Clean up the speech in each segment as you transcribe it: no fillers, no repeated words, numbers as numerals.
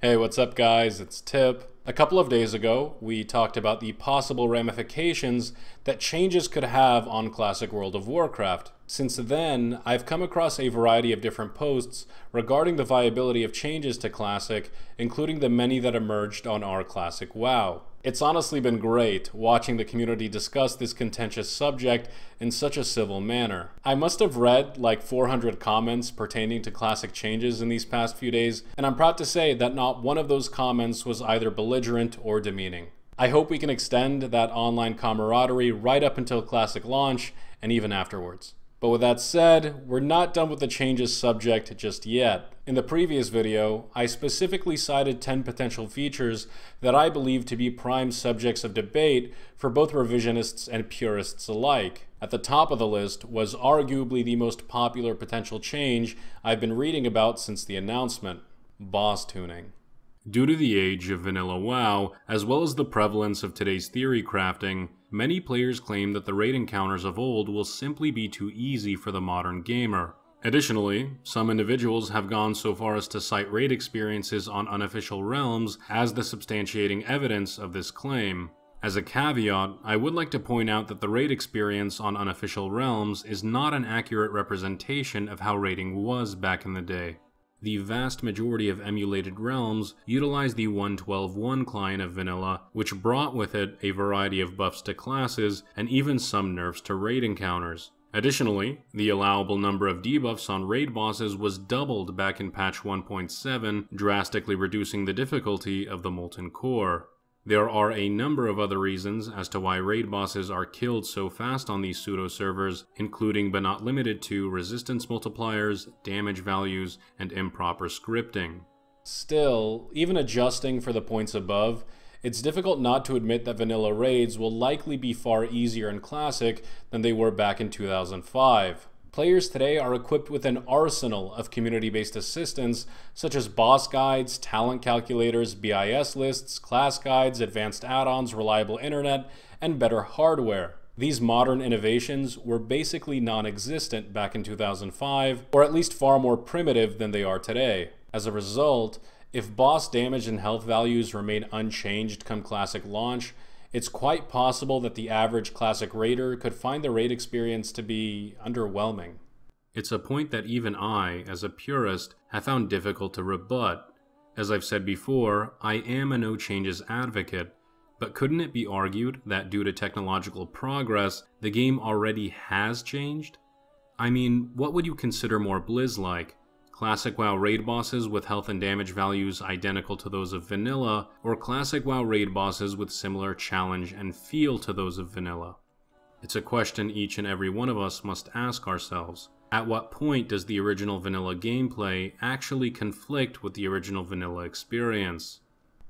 Hey, what's up guys? It's Tip. A couple of days ago, we talked about the possible ramifications that changes could have on Classic World of Warcraft. Since then, I've come across a variety of different posts regarding the viability of changes to Classic, including the many that emerged on our Classic WoW. It's honestly been great watching the community discuss this contentious subject in such a civil manner. I must have read like 400 comments pertaining to Classic changes in these past few days, and I'm proud to say that not one of those comments was either belligerent or demeaning. I hope we can extend that online camaraderie right up until Classic launch and even afterwards. But with that said, we're not done with the changes subject just yet. In the previous video, I specifically cited 10 potential features that I believe to be prime subjects of debate for both revisionists and purists alike. At the top of the list was arguably the most popular potential change I've been reading about since the announcement: boss tuning. Due to the age of vanilla WoW, as well as the prevalence of today's theory crafting, many players claim that the raid encounters of old will simply be too easy for the modern gamer. Additionally, some individuals have gone so far as to cite raid experiences on unofficial realms as the substantiating evidence of this claim. As a caveat, I would like to point out that the raid experience on unofficial realms is not an accurate representation of how raiding was back in the day. The vast majority of emulated realms utilize the 1.12.1 client of vanilla, which brought with it a variety of buffs to classes and even some nerfs to raid encounters. Additionally, the allowable number of debuffs on raid bosses was doubled back in patch 1.7, drastically reducing the difficulty of the Molten Core. There are a number of other reasons as to why raid bosses are killed so fast on these pseudo-servers, including but not limited to resistance multipliers, damage values, and improper scripting. Still, even adjusting for the points above, it's difficult not to admit that vanilla raids will likely be far easier in Classic than they were back in 2005. Players today are equipped with an arsenal of community-based assistance such as boss guides, talent calculators, BIS lists, class guides, advanced add-ons, reliable internet, and better hardware. These modern innovations were basically non-existent back in 2005, or at least far more primitive than they are today. As a result, if boss damage and health values remain unchanged come Classic launch, it's quite possible that the average Classic raider could find the raid experience to be underwhelming. It's a point that even I, as a purist, have found difficult to rebut. As I've said before, I am a no changes advocate, but couldn't it be argued that due to technological progress, the game already has changed? I mean, what would you consider more Blizz-like? Classic WoW raid bosses with health and damage values identical to those of vanilla, or Classic WoW raid bosses with similar challenge and feel to those of vanilla? It's a question each and every one of us must ask ourselves. At what point does the original vanilla gameplay actually conflict with the original vanilla experience?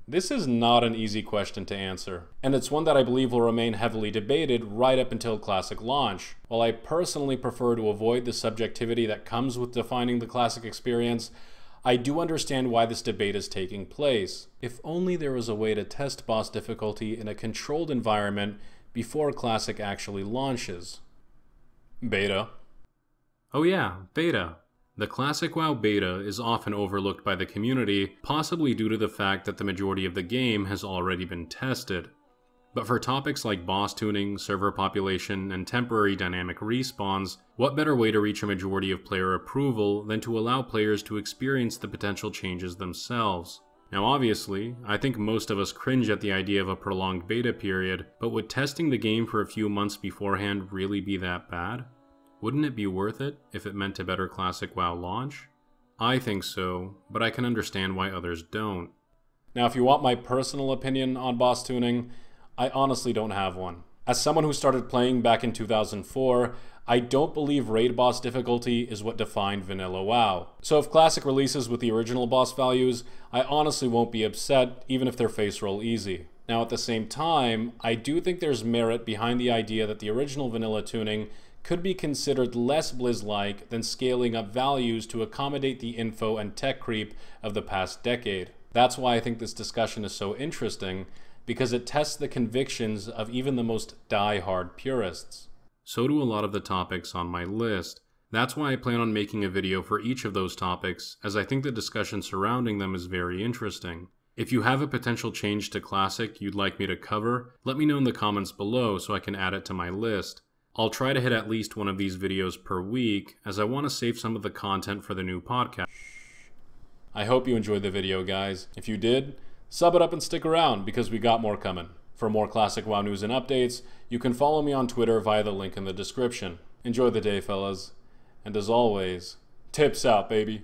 This is not an easy question to answer, and it's one that I believe will remain heavily debated right up until Classic launch. While I personally prefer to avoid the subjectivity that comes with defining the Classic experience, I do understand why this debate is taking place. If only there was a way to test boss difficulty in a controlled environment before Classic actually launches. Beta. Oh yeah, beta. The Classic WoW beta is often overlooked by the community, possibly due to the fact that the majority of the game has already been tested. But for topics like boss tuning, server population, and temporary dynamic respawns, what better way to reach a majority of player approval than to allow players to experience the potential changes themselves? Now obviously, I think most of us cringe at the idea of a prolonged beta period, but would testing the game for a few months beforehand really be that bad? Wouldn't it be worth it if it meant a better Classic WoW launch? I think so, but I can understand why others don't. Now, if you want my personal opinion on boss tuning, I honestly don't have one. As someone who started playing back in 2004, I don't believe raid boss difficulty is what defined vanilla WoW. So if Classic releases with the original boss values, I honestly won't be upset even if they're face roll easy. Now at the same time, I do think there's merit behind the idea that the original vanilla tuning could be considered less Blizz-like than scaling up values to accommodate the info and tech creep of the past decade. That's why I think this discussion is so interesting, because it tests the convictions of even the most die-hard purists. So do a lot of the topics on my list, That's why I plan on making a video for each of those topics, as I think the discussion surrounding them is very interesting. If you have a potential change to Classic you'd like me to cover, let me know in the comments below so I can add it to my list. I'll try to hit at least one of these videos per week, as I want to save some of the content for the new podcast. I hope you enjoyed the video, guys. If you did, sub it up and stick around, because we got more coming. For more Classic WoW news and updates, you can follow me on Twitter via the link in the description. Enjoy the day, fellas. And as always, tips out, baby.